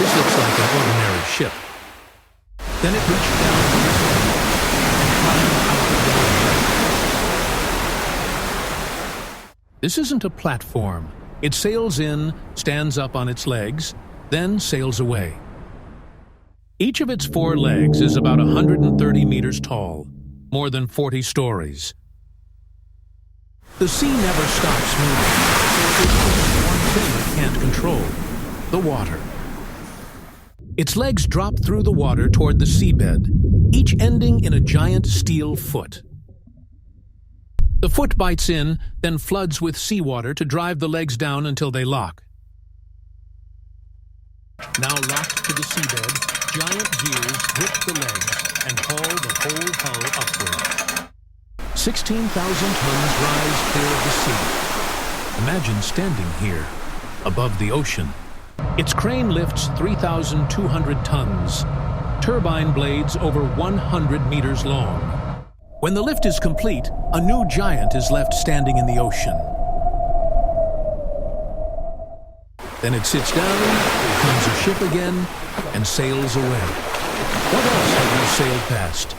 This looks like an ordinary ship. Then it reached down and climbed out of the water. This isn't a platform. It sails in, stands up on its legs, then sails away. Each of its 4 legs is about 130 meters tall, more than 40 stories. The sea never stops moving, so there's only one thing it can't control: the water. Its legs drop through the water toward the seabed, each ending in a giant steel foot. The foot bites in, then floods with seawater to drive the legs down until they lock. Now locked to the seabed, giant gears grip the legs and haul the whole hull upward. 16,000 tons rise clear of the sea. Imagine standing here, above the ocean. Its crane lifts 3,200 tons, turbine blades over 100 meters long. When the lift is complete, a new giant is left standing in the ocean. Then it sits down, becomes a ship again, and sails away. What else have you sailed past?